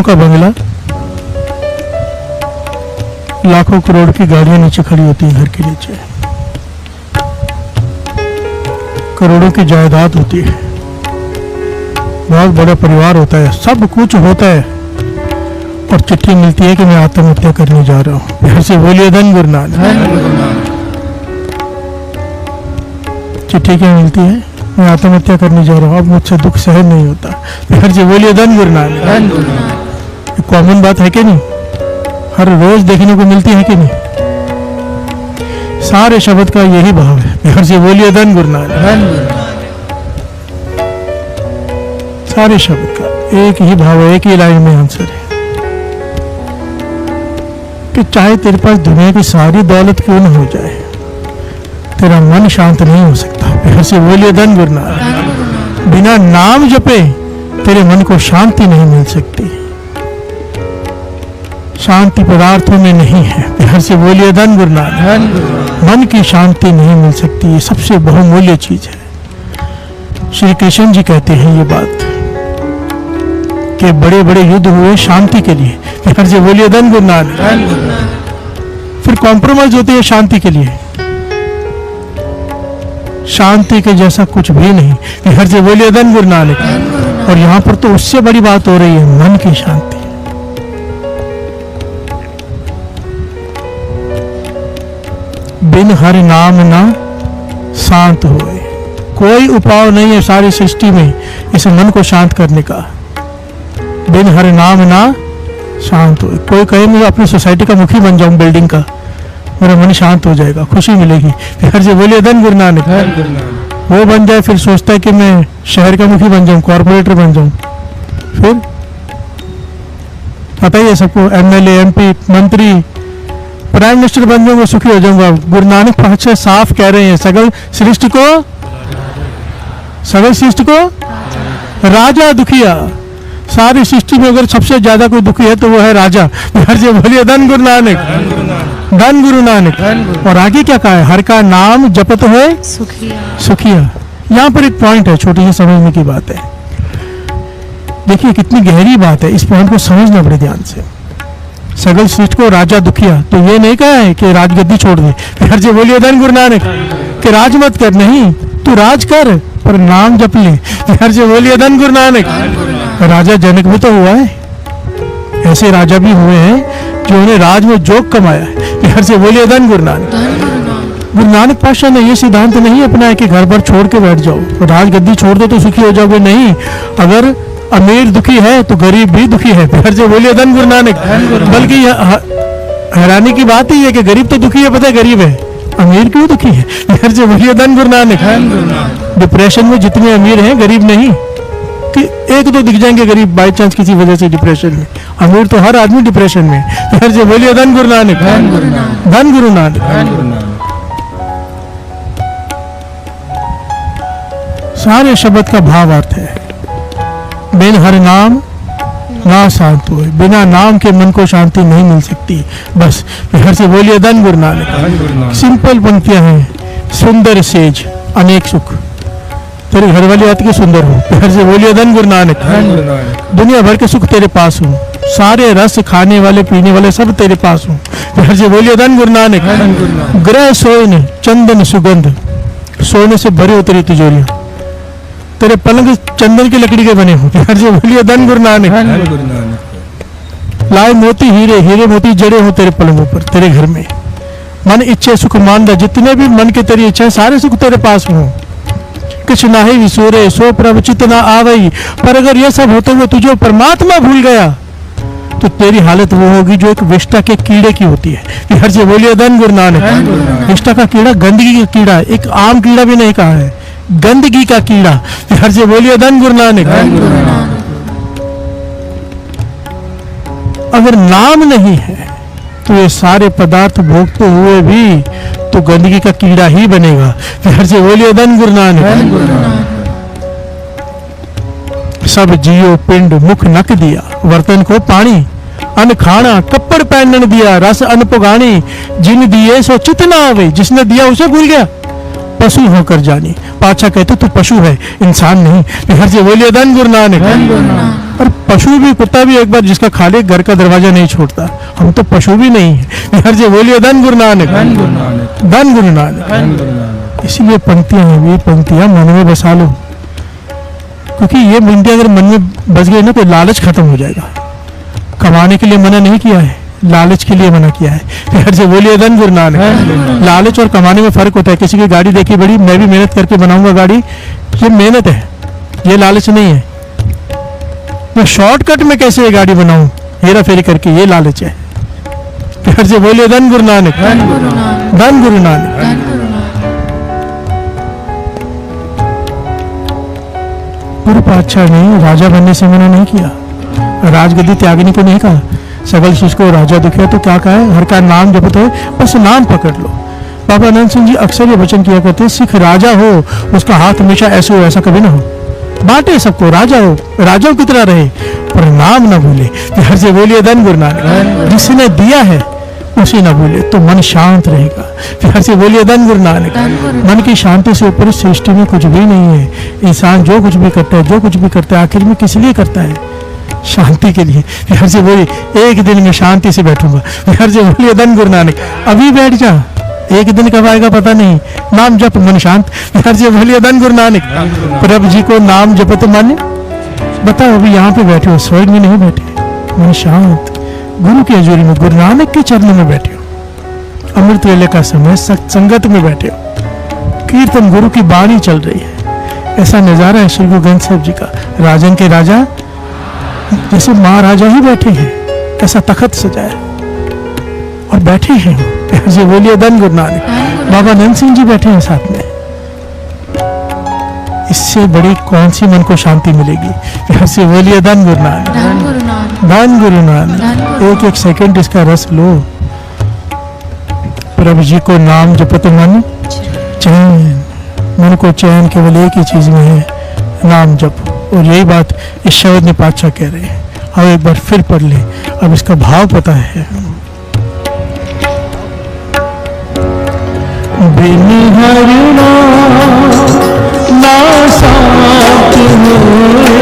करोड़ों का बंगला, लाखों करोड़ की गाड़ियां नीचे खड़ी होती हैं घर के नीचे, करोड़ों की जायदाद होती है, बहुत बड़ा परिवार होता है, सब कुछ होता है, और चिट्ठी मिलती है कि मैं आत्महत्या करने जा रहा हूँ। फिर से बोलिए धन गुरु नानक। चिट्ठी क्या मिलती है? मैं आत्महत्या करने जा रहा हूँ, अब मुझसे दुख सहन नहीं होता। फिर से बोलिए धन गुरु नानक। कॉमन बात है कि नहीं? हर रोज देखने को मिलती है कि नहीं? सारे शब्द का यही भाव है। फिर से बोलिए धन गुरु नानक। सारे शब्द का एक ही भाव है, एक ही लाइन में आंसर है कि चाहे तेरे पास दुनिया की सारी दौलत क्यों न हो जाए, तेरा मन शांत नहीं हो सकता। फिर से बोलिए धन गुरु नानक। बिना नाम जपे तेरे मन को शांति नहीं मिल सकती, शांति पदार्थों में नहीं है। फिर से बोलिए धन गुरु नानक। मन की शांति नहीं मिल सकती, ये सबसे बहुमूल्य चीज है। श्री कृष्ण जी कहते हैं ये बात कि बड़े बड़े युद्ध हुए शांति के लिए। फिर से बोलिए धन गुरु नानक। फिर कॉम्प्रोमाइज होते हैं शांति के लिए, शांति के जैसा कुछ भी नहीं। फिर से बोलिए धन गुरु नानक। और यहाँ पर तो उससे बड़ी बात हो रही है, मन की शांति। बिन हरि नाम ना शांत होए, कोई उपाय नहीं है सारी सृष्टि में इस मन को शांत करने का। बिन हरि नाम ना शांत होए। कोई कहे मैं अपनी सोसाइटी का मुखी बन जाऊं, बिल्डिंग का, मेरा मन शांत हो जाएगा, खुशी मिलेगी। फिर से बोलिए धन गुरु नानक। वो बन जाए, फिर सोचता है कि मैं शहर का मुखी बन जाऊं, कॉर्पोरेटर बन जाऊं, फिर पता ही है सबको, एमएलए, एमपी, मंत्री, प्राइम मिनिस्टर बन जाऊंगा, सुखी हो जाऊंगा। गुरु नानक पातशाह साफ कह रहे हैं, सगल सृष्टि को राजा दुखिया। सारी सृष्टि में अगर सबसे ज्यादा कोई दुखी है तो वो है राजा। फिर से बोलिए धन गुरु नानक। धन गुरु नानक। और आगे क्या कहा है? हर का नाम जपत है सुखिया। यहाँ पर एक पॉइंट है, छोटी सी समझने की बात है। देखिए कितनी गहरी बात है, इस पॉइंट को समझना बड़े ध्यान से। सगल सृष्टि को राजा दुखिया, तो ये नहीं कहा है कि राजगद्दी छोड़ दे। फिर से बोलिए धन गुरु नानक कि राज मत कर, नहीं, तू राज कर पर नाम जप ले। फिर से बोलिए धन गुरु नानक। राजा जनक भी तो हुआ है, ऐसे राजा भी हुए हैं जिन्होंने राज में जोग कमाया है। फिर से बोलिए धन गुरु नानक। गुरु नानक पातशाह ने यह सिद्धांत नहीं अपनाया कि घर पर छोड़ के बैठ जाओ, राज गद्दी छोड़ दो तो सुखी हो जाओगे, नहीं। अगर अमीर दुखी है तो गरीब भी दुखी है। फिर से बोलिए धन गुरु नानक। बल्कि हैरानी की बात ही है कि गरीब तो दुखी है, पता है गरीब है, अमीर क्यों दुखी है? फिर से बोलिए धन गुरु नानक। डिप्रेशन में जितने अमीर हैं गरीब नहीं, कि एक दो दिख जाएंगे गरीब बाई चांस किसी वजह से डिप्रेशन में, अमीर तो हर आदमी डिप्रेशन में। फिर से बोलिए धन गुरु नानक। धन गुरु नानक। सारे शब्द का भाव अर्थ है, बिन हरि नाम ना शांत हुए। बिना नाम के मन को शांति नहीं मिल सकती। बस फिर से बोलिए धन गुरु नानक। सिंपल पंक्तियां हैं, सुंदर सेज अनेक सुख, तेरे घर वाली आती के सुंदर हो। फिर से बोलिए धन गुरु नानक। दुनिया भर के सुख तेरे पास हो, सारे रस खाने वाले पीने वाले सब तेरे पास हो। फिर से बोलिए धन गुरु नानक। ग्रह सोन चंदन सुगंध, सोने से भरे हो तेरी तिजोरियां, तेरे पलंग चंदन की लकड़ी के बने हो। फिर से बोलिए धन गुरु नानक। लाए मोती हीरे, हीरे मोती जड़े हो तेरे पलंगों पर, तेरे घर में। मन इच्छे सुख मानदा, जितने भी मन के तेरी इच्छा है सारे सुख तेरे पास हो। कुछ ना ही विसूरे सो प्रभ चित ना आवई। पर अगर ये सब होते हुए तुझे परमात्मा भूल गया तो तेरी हालत वो होगी जो एक विष्टा के कीड़े की होती है। फिर से बोलिए धन गुरु नानक। विष्टा का कीड़ा गंदगी का कीड़ा, एक आम कीड़ा भी नहीं कहा है, गंदगी का कीड़ा। फिर से बोलिए धन गुरु नानक। अगर नाम नहीं है तो ये सारे पदार्थ भोगते हुए भी तो गंदगी का कीड़ा ही बनेगा। फिर से बोलिए धन गुरु नानक। सब जियो पिंड मुख नक दिया, वर्तन को पानी अन खाना कपड़ पहनन दिया, रस अन पुगानी, जिन दिए सो चित ना आवे। जिसने दिया उसे भूल गया, पशु होकर जानी। पातशाह कहते तू पशु है, इंसान नहीं। बिहार से बोलिए धन गुरु नानक। पर पशु भी, कुत्ता भी एक बार जिसका खाली घर का दरवाजा नहीं छोड़ता, हम तो पशु भी नहीं है। बिहार से बोलिए धन गुरु नानक, धन गुरु नानक। इसीलिए पंक्तियां हैं, ये पंक्तियां मन में बसा लो, क्योंकि ये पंक्तियां अगर मन में बस गई ना तो लालच खत्म हो जाएगा। कमाने के लिए मना नहीं किया है, लालच के लिए मना किया है। फिर से बोलिए धन गुरु नानक। लालच और कमाने में फर्क होता है। किसी की गाड़ी देखी बड़ी, मैं भी मेहनत करके बनाऊंगा गाड़ी, ये मेहनत है, ये लालच नहीं है। मैं शॉर्टकट में कैसे ये गाड़ी बनाऊं, हेरा फेरी करके, ये लालच है। फिर से बोलिए धन गुरु नानक, धन गुरु नानक। गुरु पातशाह ने राजा बनने से मना नहीं किया, राजगद्दी त्यागनी को नहीं कहा। सबल शिष्य को राजा दिखे तो क्या कहा है, हर का नाम जपत हो, बस नाम पकड़ लो। बाबा आनंद सिंह जी अक्सर ये वचन किया करते, सिख राजा हो उसका हाथ हमेशा ऐसे हो, ऐसा कभी ना हो। बांटे सबको, राजा हो, राजाओं की तरह रहे, पर नाम ना भूले। हर से बोलिए धन गुरु नानक। जिसने दिया है उसे ना भूले तो मन शांत रहेगा। फिर से बोलिए धन गुरु नानक। मन की शांति से ऊपर सृष्टि में कुछ भी नहीं है। इंसान जो कुछ भी करता है, जो कुछ भी करता है, आखिर में किस लिए करता है, शांति के लिए। फिर से बोलिए एक दिन में शांति से बैठूंगा। फिर से बोलिए धन गुरु नानक। अभी बैठ जा, एक दिन कब आएगा पता नहीं, नाम जप मन शांत। फिर से बोलिए धन गुरु नानक। प्रभु जी को नाम जपत माने, बताओ अभी यहाँ पे बैठे हो, स्वर्ग में नहीं बैठे, मन शांत, गुरु की हजूरी में, गुरु नानक के चरणों में बैठे हो। अमृत वेले का समय संगत में बैठे हो, कीर्तन गुरु की बाणी चल रही है। ऐसा नजारा है श्री गुरु ग्रंथ साहिब जी का। राजन के राजा जैसे महाराजा ही बैठे हैं, ऐसा तखत सजाया और बैठे हैं। ऐसे बोलिए धन गुरु नानक। बाबा नंद सिंह जी बैठे हैं साथ में। इससे बड़ी कौन सी मन को शांति मिलेगी। ऐसे बोलिए धन गुरु नानक, धन गुरु नानक। एक एक सेकंड इसका रस लो। प्रभु जी को नाम जपत मन चैन, मन को चैन केवल एक ही चीज में है, नाम जप। और यही बात इस शब्द में पातशाह कह रहे हैं। अब एक बार फिर पढ़ ले, अब इसका भाव पता है। बिन हरि ना साथ होए, बिन हरि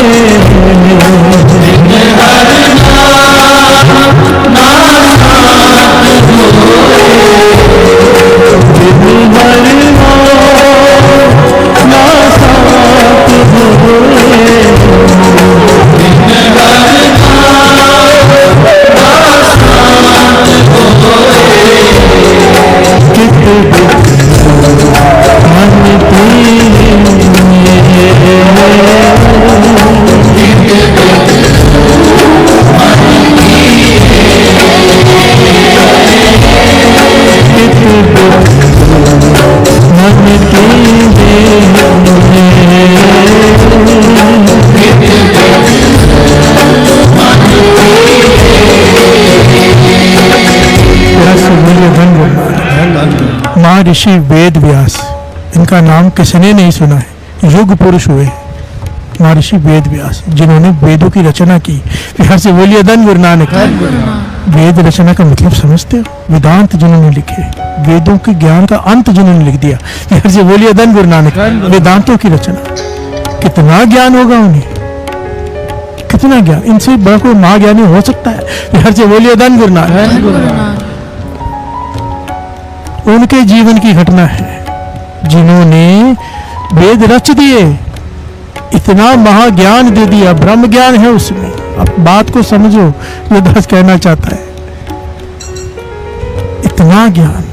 ना साथ होए, बिन हरि ना साथ होए, ऋषि वेद व्यास, इनका नाम किसने नहीं सुना है, युग पुरुष हुए महर्षि वेद व्यास, जिन्होंने वेदों की रचना की। बिहार से बोलिए धन गुरु नानक। वेद रचना का मतलब समझते हो, वेदांत जिन्होंने लिखे, वेदों के ज्ञान का अंत जिन्होंने लिख दिया। बिहार से बोलिए धन गुरु नानक। वेदांतों की रचना, कितना ज्ञान होगा उन्हें, कितना ज्ञान, इनसे बड़ा कोई महाज्ञानी हो सकता है। बिहार से बोलिए धन गुरु नानक। उनके जीवन की घटना है, जिन्होंने वेद रच दिए, इतना महाज्ञान दे दिया, ब्रह्म ज्ञान है उसमें। अब बात को समझो, ये दास कहना चाहता है, इतना ज्ञान।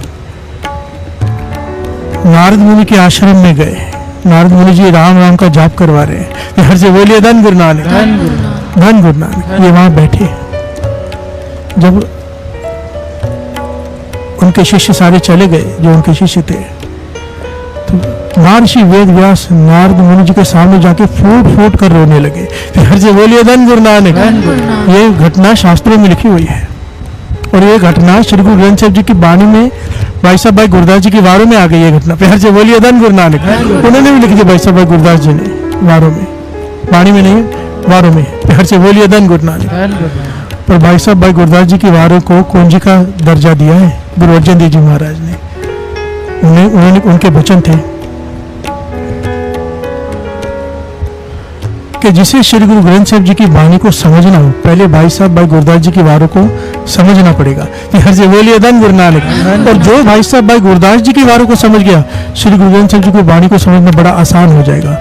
नारद मुनि के आश्रम में गए, नारद मुनि जी राम राम का जाप करवा रहे हैं। हर से बोलिए धन गुरु नानक, धन गुरु नानक। ये वहां बैठे, जब उनके शिष्य सारे चले गए, जो उनके शिष्य थे, तो महर्षि वेद व्यास नारद मुनि जी के सामने जाके फूट फूट कर रोने लगे। फिर से बोलिए धन गुरु नानक। ये घटना शास्त्रों में लिखी हुई है, और ये घटना श्री गुरु ग्रंथ साहिब जी की बाणी में भाई साहब भाई गुरदास जी की वारों में आ गई। ये घटना फिर से बोलिए धन गुरु नानक। उन्होंने भी लिख दिया भाई साहब भाई गुरदास जी ने वारों में, बाणी में नहीं, वारों में। फिर से बोलिए धन गुरु नानक। पर भाई साहब भाई गुरदास जी की वारों को कुंजी का दर्जा दिया है गुरु अर्जन देव जी महाराज ने। उन्होंने उनके वचन थे, कि जिसे श्री गुरु ग्रंथ साहिब जी की वाणी को समझना हो, पहले भाई साहब भाई गुरदास जी की वारों को समझना पड़ेगा। हर से बोलिए धन गुरु नानक। और जो भाई साहब भाई गुरदास जी की वारों को समझ गया, श्री गुरु ग्रंथ साहिब जी की वाणी को समझना बड़ा आसान हो जाएगा।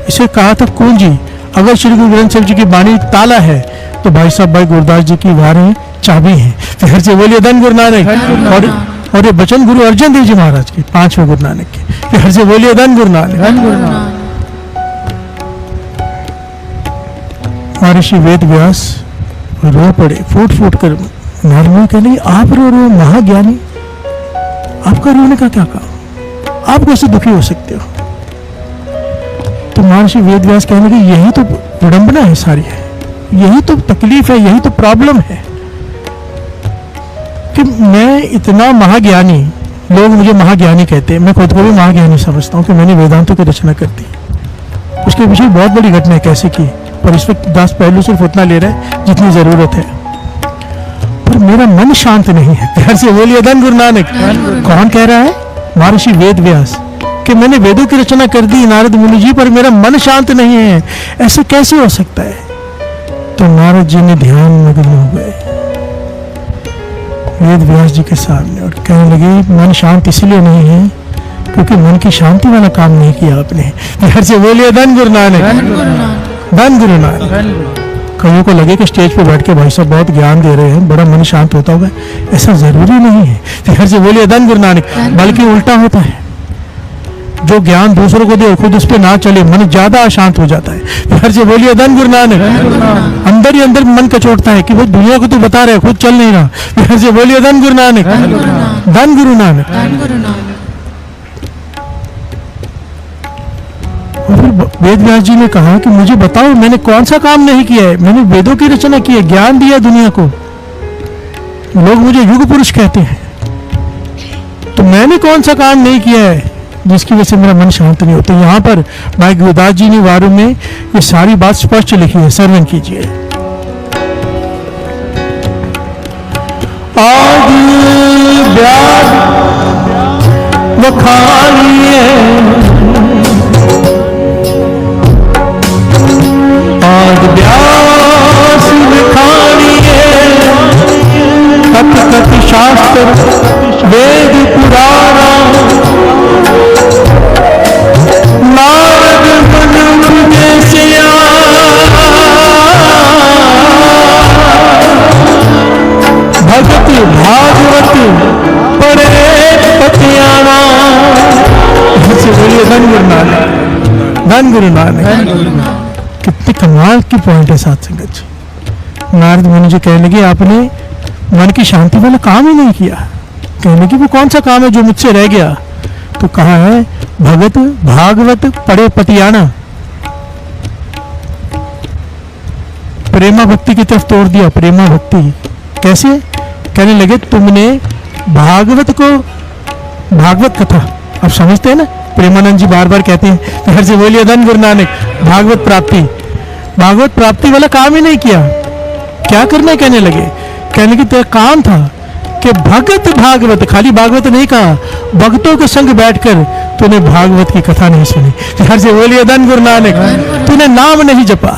इसे कहा था कुंजी। अगर श्री गुरु ग्रंथ साहिब जी की वाणी ताला है तो भाई साहब भाई गुरदास जी की वाणी चाबी है। फिर से बोलिए धन गुरु नानक। और ये बचन गुरु अर्जन देव जी महाराज के, 5वें गुरु नानक के। फिर से बोलिए धन गुरु नानक। महर्षि वेद व्यास रो पड़े, फूट फूट कर। नारद के लिए आप रो रहे हो महाज्ञानी, आपका रोने का क्या काम, आप कैसे दुखी हो सकते हो? तो महर्षि वेद व्यास कहने लगे यही तो विडंबना है सारी है, यही तो तकलीफ है, यही तो प्रॉब्लम है कि मैं इतना महाज्ञानी, लोग मुझे महाज्ञानी कहते हैं, मैं खुद को भी महाज्ञानी समझता हूँ कि मैंने वेदांतों की रचना कर दी। उसके पीछे बहुत बड़ी घटना है कैसे की, पर इस वक्त 10 पहलू सिर्फ उतना ले रहे हैं जितनी जरूरत है, पर मेरा मन शांत नहीं है। प्यार से बोलिए धन गुरु नानक। कौन कह रहा है? महर्षि वेद व्यास कि मैंने वेदों की रचना कर दी नारद मुनि जी, पर मेरा मन शांत नहीं है, ऐसे कैसे हो सकता है? तो नारद जी ने ध्यान मग्न हो गए वेद व्यास जी के सामने और कहने लगे मन शांत इसलिए नहीं है क्योंकि मन की शांति वाला काम नहीं किया आपने। प्यार से बोलिए धन गुरु नानक। धन गुरु नानक। कईयों को लगे कि स्टेज पे बैठ के भाई साहब बहुत ज्ञान दे रहे हैं, बड़ा मन शांत होता होगा, ऐसा जरूरी नहीं है। प्यार से बोलिए धन गुरु नानक। बल्कि उल्टा होता है, जो ज्ञान दूसरों को दे और खुद उस पर ना चले, मन ज्यादा अशांत हो जाता है। फिर से बोलिए धन गुरु नानक। अंदर ही अंदर मन कचोटता है कि वो दुनिया को तो बता रहे, खुद चल नहीं रहा। फिर से बोलिए धन गुरु नानक। धन गुरु नानक। और फिर वेद व्यास जी ने कहा कि मुझे बताओ मैंने कौन सा काम नहीं किया है? मैंने वेदों की रचना की है, ज्ञान दिया दुनिया को, लोग मुझे युग पुरुष कहते हैं, तो मैंने कौन सा काम नहीं किया है जिसकी वजह से मेरा मन शांत नहीं होता? यहाँ पर भाई गुरदास जी ने वारों में ये सारी बात स्पष्ट लिखी है, श्रवण कीजिए। आदि व्यास वखानिए, आदि व्यास वखानिए, कथ कथ शास्त्र वेद पुराण, नारद मन उपदेशिया, भगत भागवत पढ़े पतियाना। बोलिए धन गुरु नानक। धन गुरु नानक। कितने कमाल की पॉइंट है साथ संगत जी। नारद मुनि जी कहने लगे आपने मन की शांति वाला काम ही नहीं किया। कहने लगे वो कौन सा काम है जो मुझसे रह गया? तो कहा है भगत भागवत पढ़े पतियाना, प्रेमा भक्ति की तरफ तोड़ दिया। प्रेमा भक्ति कैसे? कहने लगे तुमने भागवत को, भागवत कथा अब समझते हैं ना, प्रेमानंद जी बार बार कहते हैं। घर से बोलिए धन गुरु नानक। भागवत प्राप्ति, भागवत प्राप्ति वाला काम ही नहीं किया। क्या करने कहने लगे? कहने की तेरा काम था कि भगत भागवत, खाली भागवत नहीं कहा, भक्तों के संग बैठकर तूने भागवत की कथा नहीं सुनी। घर से बोलिए धन गुरु नानक। तूने नाम नहीं जपा,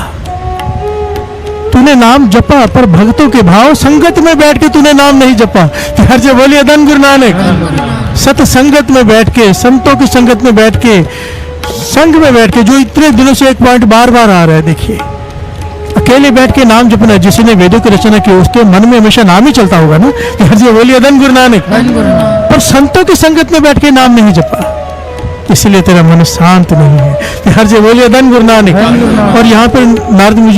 तूने नाम जपा पर भक्तों के भाव संगत में बैठ के तूने नाम नहीं जपा। घर से बोलिए धन गुरु नानक। सत संगत में बैठ के, संतों की संगत में बैठ के, संग में बैठ के, जो इतने दिनों से एक पॉइंट बार बार आ रहा है, देखिए अकेले बैठ के नाम जपना, जिसने वेदों की रचना की उसके मन में हमेशा नाम ही चलता होगा ना। जी बोलिए धन गुरु नानक। पर संतों की संगत में बैठ के नाम नहीं जपा, इसलिए तेरा मन शांत नहीं है। हर जी बोलिए धन गुरु नानक। और यहाँ पर नारद मुनि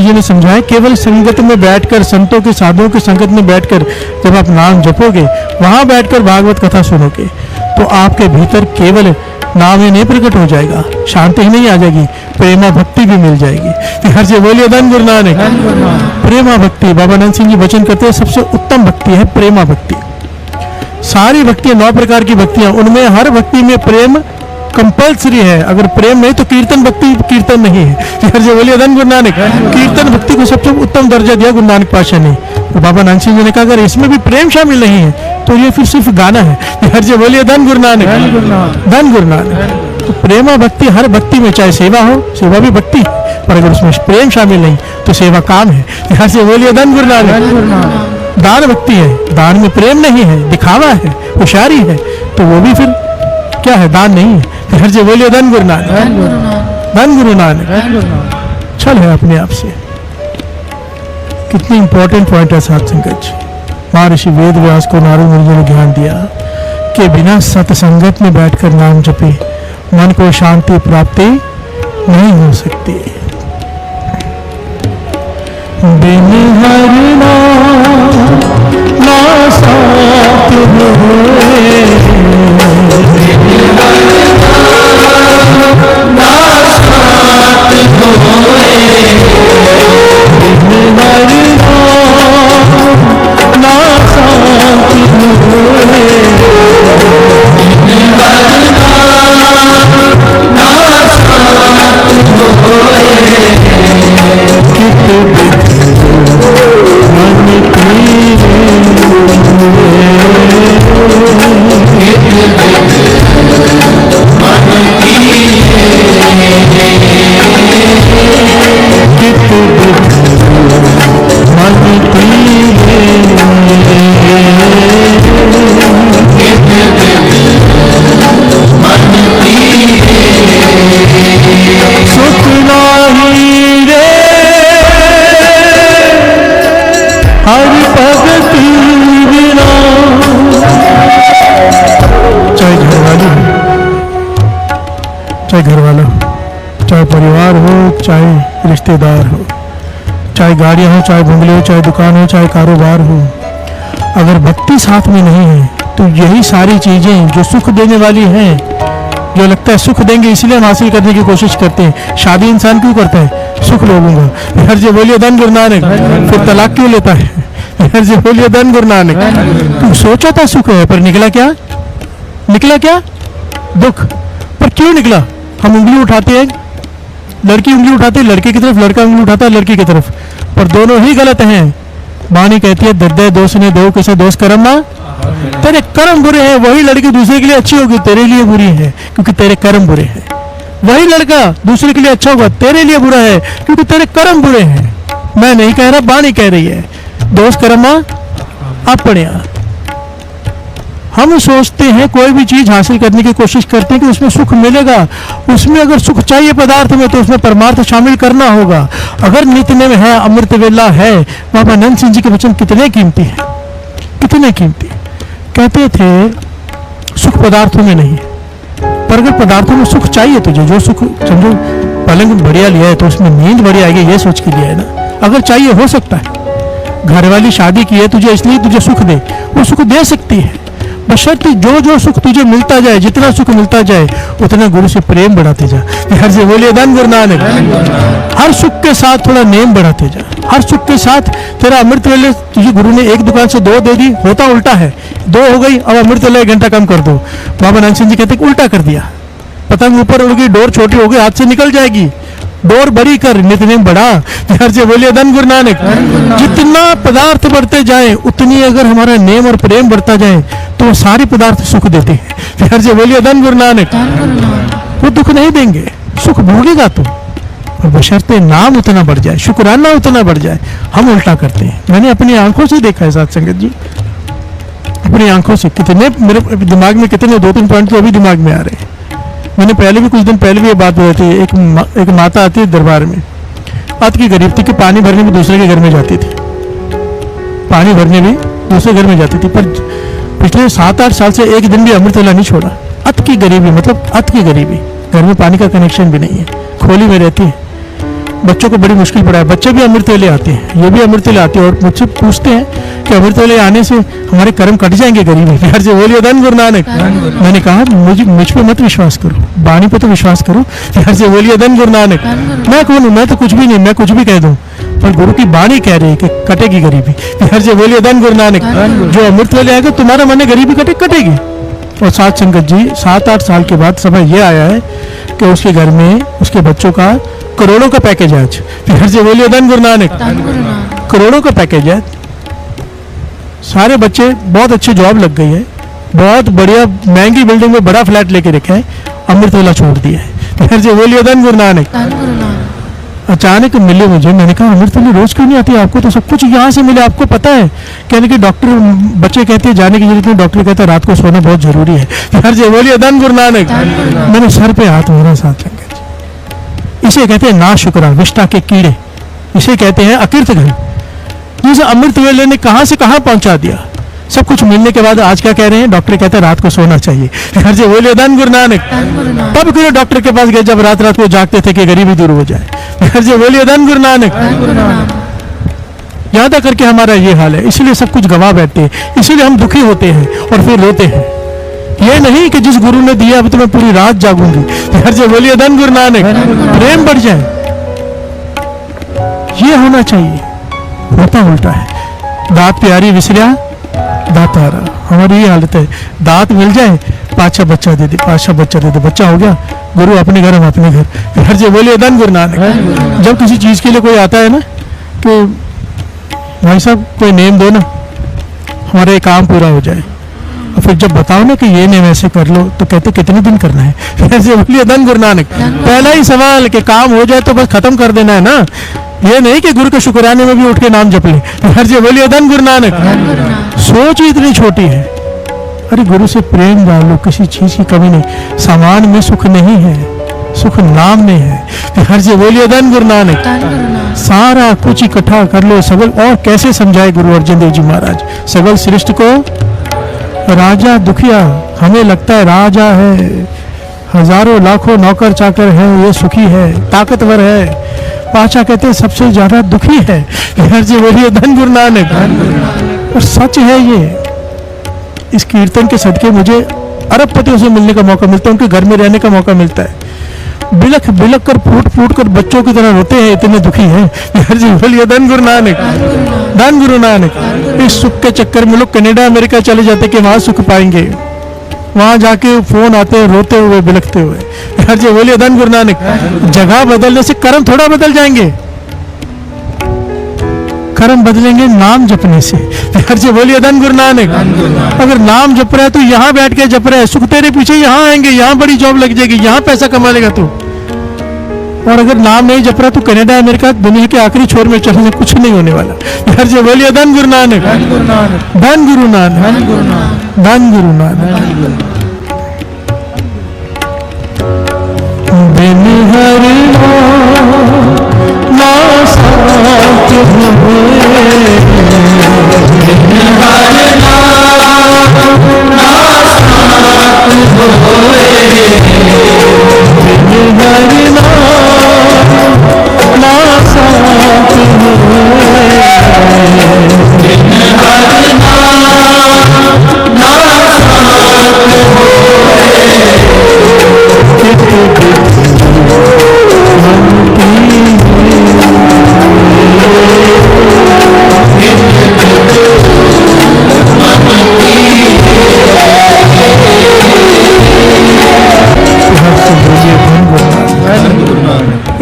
जी ने समझाया केवल संगत में बैठकर, संतों के साधुओं की संगत में बैठकर जब आप नाम जपोगे, वहां बैठकर भागवत कथा सुनोगे, तो आपके भीतर केवल नाम ही नहीं प्रकट हो जाएगा, शांति ही नहीं आ जाएगी, प्रेमा भक्ति भी मिल जाएगी। हर से बोलिए धन गुरु नानक। प्रेमा भक्ति, बाबा नंद सिंह जी वचन करते हैं सबसे उत्तम भक्ति है प्रेमा भक्ति। सारी भक्तियां 9 प्रकार की भक्तियां, उनमें हर भक्ति में प्रेम कंपल्सरी है। अगर प्रेम नहीं तो कीर्तन भक्ति कीर्तन नहीं है। हर से बोलिए धन गुरु नानक। कीर्तन भक्ति को सबसे उत्तम दर्जा दिया गुरु नानक पातशाह ने। तो बाबा नंद सिंह जी ने कहा अगर इसमें भी प्रेम शामिल नहीं है तो ये फिर सिर्फ गाना है। हर से बोलिए धन गुरु नानक। धन गुरु नानक। तो प्रेमा भक्ति हर भक्ति में, चाहे सेवा हो, सेवा भी भक्ति है, पर अगर उसमें प्रेम शामिल नहीं तो सेवा काम है। यहाँ से बोलिए धन गुरु नानक। दान भक्ति है, दान में प्रेम नहीं है, दिखावा है, होशियारी है, तो वो भी फिर क्या है, दान नहीं है। घर से बोलिए धन गुरु नानक, धन गुरु नानक। छल है अपने आप से। कितनी इंपॉर्टेंट पॉइंट है साथ संगत जी। महर्षि वेद व्यास को नारद मुनि ने ज्ञान दिया कि बिना सत्संगत में बैठकर नाम जपे मन को शांति प्राप्ति नहीं हो सकती। बिन हरि नाम ना साथ होए, चाहे घर वाला हो, चाहे परिवार हो, चाहे रिश्तेदार हो, चाहे गाड़ियां हो, चाहे बंगले हो, चाहे दुकान हो, चाहे कारोबार हो, अगर भक्ति साथ में नहीं है तो यही सारी चीजें जो सुख देने वाली हैं, जो लगता है सुख देंगे इसलिए हम हासिल करने की कोशिश करते हैं। शादी इंसान क्यों करता है? सुख लोगों का। हर जो बोलिए धन गुरु नानक, फिर तलाक क्यों लेता है? हर जो बोलिए धन गुरु नानक। तुम सोचा था सुख है, पर निकला क्या? निकला क्या? दुख। पर क्यों निकला? हम उंगली उठाते हैं, लड़की उंगली उठाते है लड़के की तरफ, लड़का उंगली उठाता है लड़की की तरफ, पर दोनों ही गलत हैं। वाणी कहती है दर्दे दोस्त ने दो कैसे दोस्त कर्म ना, तेरे कर्म बुरे हैं। वही लड़की दूसरे के लिए अच्छी होगी, तेरे लिए बुरी है क्योंकि तेरे कर्म बुरे हैं। वही लड़का दूसरे के लिए अच्छा होगा, तेरे लिए बुरा है क्योंकि तेरे कर्म बुरे हैं। मैं नहीं कह रहा, वाणी कह रही है। दोस्त कर्म अपने। हम सोचते हैं कोई भी चीज हासिल करने की कोशिश करते हैं कि उसमें सुख मिलेगा। उसमें अगर सुख चाहिए पदार्थ में तो उसमें परमार्थ शामिल करना होगा। अगर नित्य में है, अमृत वेला है। बाबा नंद सिंह जी के वचन कितने कीमती है, कितने कीमती। कहते थे सुख पदार्थों में नहीं है, पर अगर पदार्थों में सुख चाहिए तुझे, जो सुख समझो पलंग बढ़िया लिया है तो उसमें नींद बढ़िया आएगी, ये सोच के लिया है ना। अगर चाहिए हो सकता है। घर वाली शादी की है तुझे इसलिए तुझे सुख दे, वो सुख दे सकती है, बशर्ते जो जो सुख तुझे मिलता जाए, जितना सुख मिलता जाए उतना गुरु से प्रेम बढ़ाते जा। हर से बोलिए धन गुरु नानक। हर सुख के साथ थोड़ा नेम बढ़ाते जा। हर सुख के साथ तेरा अमृत वेले तुझे गुरु ने एक दुकान से 2 दे दी, होता उल्टा है। 2 हो गई, अब अमृत वेले 1 घंटा कम कर दो। बाबा नानक सिंह जी कहते उल्टा कर दिया। पतंग ऊपर उड़ गई, डोर छोटी हो गई, हाथ से निकल जाएगी। डोर बड़ी कर, नित्य बढ़ा। हर से बोलिए धन गुरु नानक। जितना पदार्थ बढ़ते जाए उतनी अगर हमारा नेम और प्रेम बढ़ता जाए तो वो सारे पदार्थ सुख देते हैं। हर से बोलिए धन गुरु नानक। वो दुख नहीं देंगे, सुख भोगेगा तो, और बशर्ते नाम उतना बढ़ जाए, शुक्राना उतना बढ़ जाए। हम उल्टा करते हैं। मैंने अपनी आंखों से देखा है साथ संगत जी, अपनी आंखों से। कितने मेरे दिमाग में कितने 2-3 पॉइंट तो अभी दिमाग में आ रहे हैं। मैंने पहले भी कुछ दिन पहले भी ये बात हुई थी। एक माता आती है दरबार में, अत की गरीब थी कि पानी भरने में दूसरे के घर में जाती थी, पानी भरने में दूसरे घर में जाती थी, पर पिछले 7-8 साल से एक दिन भी अमृत वेला नहीं छोड़ा। अत की गरीबी, मतलब अत की गरीबी। घर में पानी का कनेक्शन भी नहीं है, खोली में रहती है। बच्चों को बड़ी मुश्किल पड़ा है। बच्चे भी अमृत वेले आते हैं, ये भी अमृत वेले आते हैं और मुझसे पूछते हैं कि अमृत वेले आने से हमारे कर्म कट जाएंगे गरीबी। हर से बोलिए धन गुरु नानक। मैंने कहा मुझ पे मत विश्वास करो, वाणी पे तो विश्वास करो। हर से बोलिए धन गुरु नानक। मैं कौन हूँ? मैं तो कुछ भी नहीं, मैं कुछ भी कह दूं, पर गुरु की वाणी कह रही है कि कटेगी गरीबी। हर से बोलिए धन गुरु नानक। जो अमृत वेले आएगा तुम्हारा मन गरीबी कटेगी। और साथ संगत जी 7-8 साल के बाद समय ये आया है कि उसके घर में उसके बच्चों का करोड़ों का पैकेज है। आज फिर से बोलिए धन गुरु नानक। करोड़ों का पैकेज है। सारे बच्चे बहुत अच्छी जॉब लग गई है, बहुत बढ़िया महंगी बिल्डिंग में बड़ा फ्लैट लेके रखे हैं। अमृत वाला छोड़ दिया है। फिर जो बोलिए धन गुरु नानक। अचानक मिले मुझे, मैंने कहा अमृत वाली रोज क्यों नहीं आती आपको, तो सब कुछ यहाँ से मिले, आपको पता है? कहने कि डॉक्टर, बच्चे कहते हैं जाने की जरूरत नहीं, डॉक्टर कहता है रात को सोना बहुत जरूरी है। फिर जो बोलिए धन गुरु नानक। मैंने सर पे हाथ मेरा साथ लग गया। इसे कहते हैं ना शुक्रा, विष्टा के कीड़े, इसे कहते हैं अकीर्त घन। जिसे अमृत वेले ने कहां से कहां पहुंचा दिया। सब कुछ मिलने के बाद आज क्या कह रहे हैं? डॉक्टर कहते हैं रात को सोना चाहिए। फिर से बोलिए धन गुरु नानक। तब क्यों डॉक्टर के पास गए जब रात रात को जागते थे कि गरीबी दूर हो जाए। फिर से बोलिए धन गुरु नानक। याद करके हमारा ये हाल है, इसलिए सब कुछ गवा बैठते हैं, इसीलिए हम दुखी होते हैं और फिर रोते हैं। ये नहीं कि जिस गुरु ने दिया अब तो मैं पूरी रात जागूंगी। फिर से बोलिए धन गुरु नानक। प्रेम बढ़ जाए, ये होना चाहिए, होता उल्टा है। दांत प्यारी विसरिया दांत आ रहा, हमारी ये हालत है। दांत मिल जाए, पाछा बच्चा दे दे, पाछा बच्चा दे दे, बच्चा हो गया, गुरु अपने घर, हम अपने घर। घर से बोलिए धन गुरु नानक। जब किसी चीज के लिए कोई आता है ना, तो भाई साहब कोई नेम दो ना, हमारा ये काम पूरा हो जाए। और फिर जब बताओ ना कि ये नेम ऐसे कर लो, तो कहते कितने दिन करना है। ऐसे बोलिए धन गुरु नानक। पहला ही सवाल कि काम हो जाए तो बस खत्म कर देना है ना, ये नहीं कि गुरु के शुक्राने में भी उठ के नाम जप ले। हर जगह बोलिए धन गुरु नानक। सोच ही इतनी छोटी है। अरे गुरु से प्रेम डालो, किसी चीज की कमी नहीं। सामान में सुख नहीं है, सुख नाम में है। हर जगह बोलिए धन गुरु नानक। सारा कुछ इकट्ठा कर लो सबल। और कैसे समझाए गुरु अर्जन देव जी महाराज सबल श्रेष्ठ को? राजा दुखिया हमें लगता है राजा है, हजारों लाखों नौकर चाकर है, ये सुखी है, ताकतवर है। पाचा कहते हैं सबसे ज्यादा दुखी है। हर जी बोलिए धन गुरु नानक। और सच है ये। इस कीर्तन के सदके मुझे अरबपतियों से मिलने का मौका मिलता है, उनके घर में रहने का मौका मिलता है। बिलख बिलख कर फूट फूट कर बच्चों की तरह रोते हैं, इतने दुखी हैं। हर जी बोलिए धन गुरु नानक। धन गुरु नानक। इस सुख के चक्कर में लोग कनाडा अमेरिका चले जाते कि वहां सुख पाएंगे, वहां जाके फोन आते हैं रोते हुए बिलखते हुए। हर जी बोलिए धन गुरु नानक। जगह बदलने से कर्म थोड़ा बदल जाएंगे, कर्म बदलेंगे नाम जपने से। हर जी बोलिए धन गुरु नानक। अगर नाम जप रहा है तो यहाँ बैठ के जप रहा है, सुख तेरे पीछे यहाँ आएंगे, यहाँ बड़ी जॉब लग जाएगी, यहाँ पैसा कमा लेगा तू। और अगर नाम नहीं जप रहा तो कनाडा अमेरिका दुनिया के आखिरी छोर में चलने से कुछ नहीं होने वाला। हर जी बोलिए धन गुरु नानक। धन गुरु नानक। धन गुरु नानक। धन गुरु नानक। बिन हरि ना साथ होए, बिन हरि ना साथ होए, बिन हरि ना साथ होए, बिन हरि ना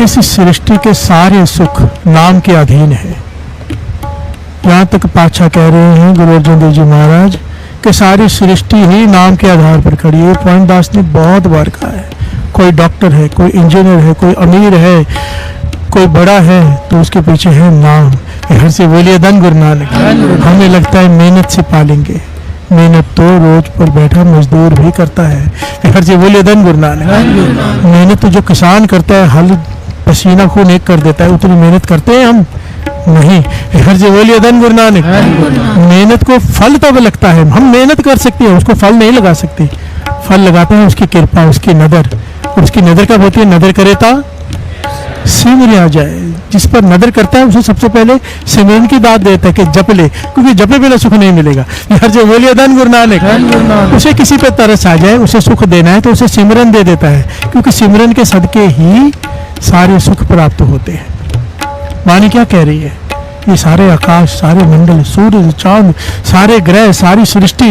इस सृष्टि के सारे सुख नाम के अधीन है। यहाँ तक पाछा कह रहे हैं गुरु अर्जन देव जी महाराज कि सारी सृष्टि ही नाम के आधार पर खड़ी है। पॉइंट दास ने बहुत बार कहा है, कोई डॉक्टर है, कोई इंजीनियर है, कोई अमीर है, कोई बड़ा है, तो उसके पीछे है नाम। हर से बोलिए धन गुरु नानक। हमें लगता है मेहनत से पालेंगे, मेहनत तो रोज पर बैठा मजदूर भी करता है। हर से बोलिए धन गुरु नानक। मेहनत तो जो किसान करता है, हल पसीना खून एक कर देता है, उतनी मेहनत करते हैं हम नहीं। हर जी बोलिए धन गुरु नानक। मेहनत को फल तब लगता है, हम मेहनत कर सकते हैं, उसको फल नहीं लगा सकते। फल लगाते हैं उसकी कृपा, उसकी नजर। उसकी नजर कब होती है? नजर करे ता सिमर आ जाए। जिस पर नजर करता है उसे सबसे पहले सिमरन की दात देता है कि जप ले, क्योंकि जपे बिना सुख नहीं मिलेगा। हर जी बोलिए धन गुरु नानक। उसे किसी पे तरस आ जाए, उसे सुख देना है तो उसे सिमरन दे देता है, क्योंकि सिमरन के सदके ही सारे सुख प्राप्त होते हैं। वाणी क्या कह रही है? ये सारे आकाश, सारे मंडल, सूर्य, चांद, सारे ग्रह, सारी सृष्टि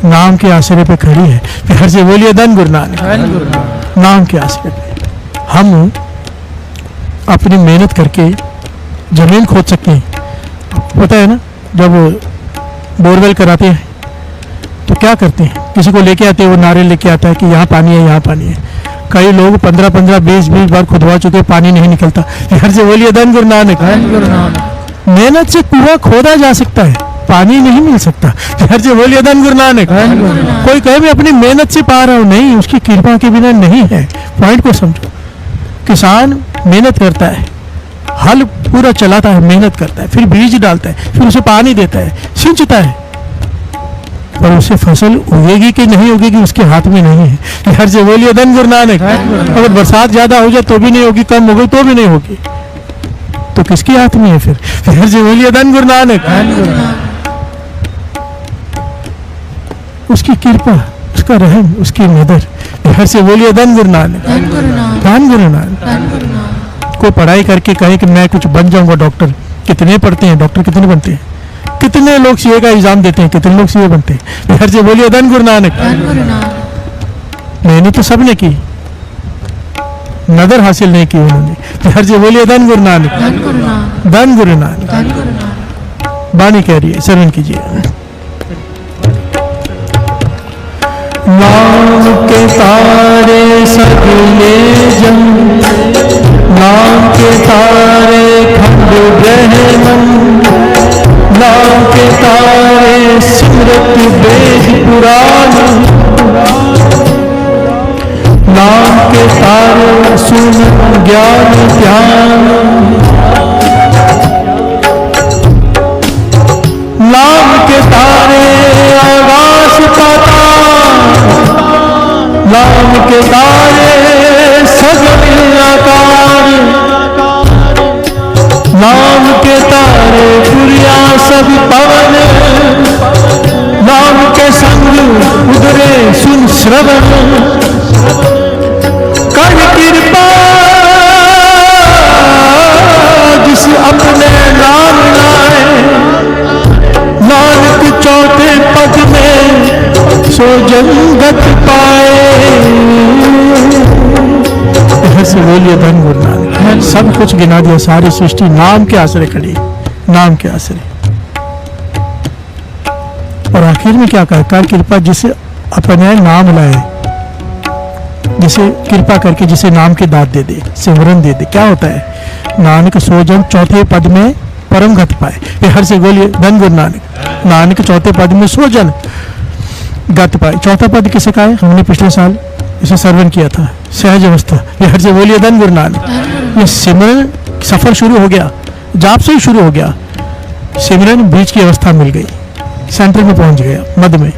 नाम के आश्रय पे खड़ी है। फिर हर से बोलिए धन गुरु नानक। नाम के आश्रय पे हम अपनी मेहनत करके जमीन खोद सकते हैं। पता है ना, जब बोरवेल कराते हैं तो क्या करते हैं? किसी को लेके आते हैं, वो नारे लेके आता है कि यहाँ पानी है, यहाँ पानी है। कई लोग 15-15, 20-20 बार खुदवा चुके, पानी नहीं निकलता। घर से बोलिए धन गुरु नानक। मेहनत से कुआं खोदा जा सकता है, पानी नहीं मिल सकता। घर से बोलिए धन गुरु नानक। कोई कहे मैं अपनी मेहनत से पा रहा हूं, नहीं, उसकी कृपा के बिना नहीं है। पॉइंट को समझो। किसान मेहनत करता है, हल पूरा चलाता है, मेहनत करता है, फिर बीज डालता है, फिर उसे पानी देता है, सिंचता है, पर उसे फसल उगेगी कि नहीं उगेगी उसके हाथ में नहीं है। घर से बोलिए धन गुरु नानक। अगर बरसात ज्यादा हो जाए तो भी नहीं होगी, कम हो गई तो भी नहीं होगी, तो किसके हाथ में है फिर? घर से बोलिए धन गुरु नानक। उसकी कृपा, उसका रहम, उसकी मदद। घर से बोलिए धन गुरु नानक। धन गुरु नानक। कोई पढ़ाई करके कहे कि मैं कुछ बन जाऊंगा डॉक्टर, कितने पढ़ते हैं डॉक्टर, कितने बनते हैं? कितने लोग सीए का एग्जाम देते हैं, कितने लोग सीए बनते हैं? घर से बोलिए धन गुरु नानक। मैंने तो सबने की, नजर हासिल नहीं की उन्होंने। घर से बोलिए धन गुरु नानक। धन गुरु नानक। बानी कह रही है, श्रवण कीजिए। नाम के तारे सगले जम, नाम के तारे खंड ब्रह्मन, नाम के तारे सिमरत वेद पुराण, नाम के तारे सुन ज्ञान ध्यान, नाम के तारे आकाश पाताल, नाम के तारे सगल आकार, नाम के तारे पुरिया सब पवन, नाम के संग उधरे सुन श्रवण, कर कृपा जिस अपने नाम लाए, नानक चौथे पद में सो जगत पाए। से बोलिए धन गुरु नानक। सब कुछ गिना दिया, सारी सृष्टि नाम के आश्रय खड़ी, नाम के आश्रय। और आखिर में क्या कहता है? कृपा जिसे अपने नाम लाए, जिसे कृपा करके जिसे नाम की दात दे दे, सिमरन दे दे, क्या होता है? नानक सोजन चौथे पद में परम गति पाए। हर से बोलिए धन गुरु नानक। नानक चौथे पद में सोजन गति पाए। चौथा पद किसे का है? हमने पिछले साल इसे श्रवण किया था, सहज अवस्था। हर से बोलिए धन गुरु नानक। ये सिमरन सफर शुरू हो गया, जाप से ही शुरू हो गया। सिमरन बीच की अवस्था मिल गई, सेंटर में पहुंच गया, मध्य में।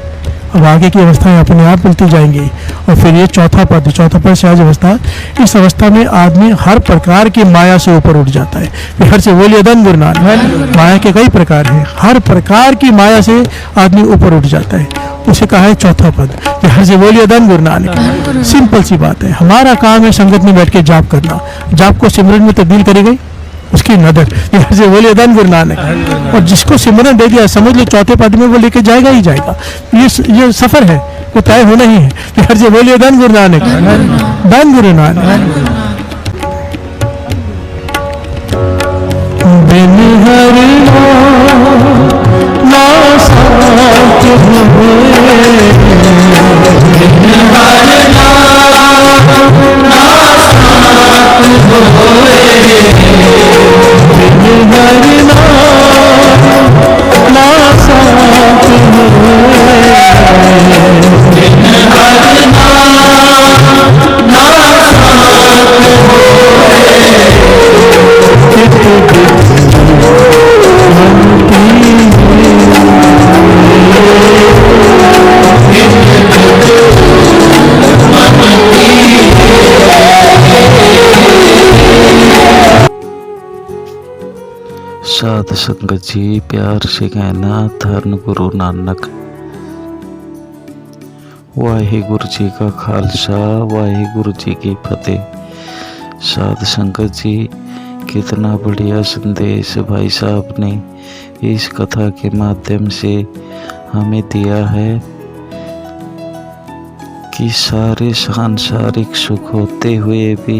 अब आगे की अवस्थाएं अपने आप मिलती जाएंगी। और फिर ये चौथा पद सहज अवस्था। इस अवस्था में आदमी हर प्रकार की माया से ऊपर उठ जाता है। हर से बोलिए धन गुरु नानक। माया के कई प्रकार हैं, हर प्रकार की माया से आदमी ऊपर उठ जाता है, उसे कहा है चौथा पद। हर से बोलिए धन गुरु नानक। सिंपल सी बात है, हमारा काम है संगत में बैठ के जाप करना। जाप को सिमरन में तब्दील करेगी उसकी नदर। यहाँ से बोलिए धन गुरु नानक। और जिसको सिमरन दे दिया, समझ लो चौथे पद में वो लेके जाएगा ही जाएगा। ये सफर है, वो तय होना ही है। यहाँ से बोलिए धन गुरु नानक। धन गुरु नानक। बिन हरि ना साथ होए, बिन हरि ना साथ होए, बिन हरि ना साथ होए, बिन हरि ना साथ होए, कित साध संगत जी, प्यार से कहना धन गुरु नानक। वाहिगुरु जी का खालसा, वाहिगुरु जी की फतेह। साध संगत जी, कितना बढ़िया संदेश भाई साहब ने इस कथा के माध्यम से हमें दिया है कि सारे सांसारिक सुख होते हुए भी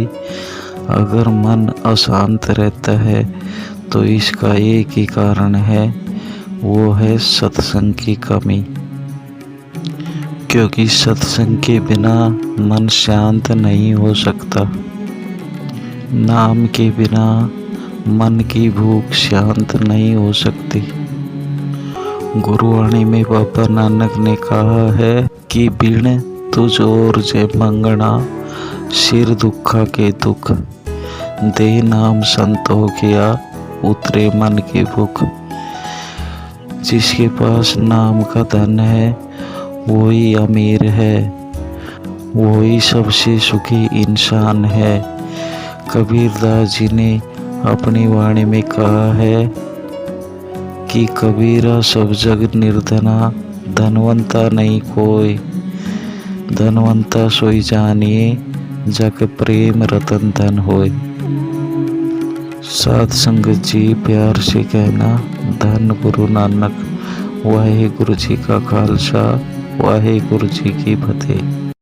अगर मन अशांत रहता है तो इसका एक ही कारण है, वो है सत्संग की कमी। क्योंकि सत्संग के बिना मन शांत नहीं हो सकता। नाम के बिना मन की भूख शांत नहीं हो सकती। गुरुवाणी में बाबा नानक ने कहा है कि बिन तुझ और जय मंगना सिर दुखा के दुख, दे नाम संतो किया उतरे मन की भूख। जिसके पास नाम का धन है वही अमीर है, वही सबसे सुखी इंसान है। कबीरदास जी ने अपनी वाणी में कहा है कि कबीरा सब जग निर्धना, धनवंता नहीं कोई। धनवंता सोई जानिए, जग प्रेम रतन धन होए। साध संगत जी प्यार से कहना धन गुरु नानक। वाहे गुरु जी का खालसा, वाहे गुरु जी की फतेह।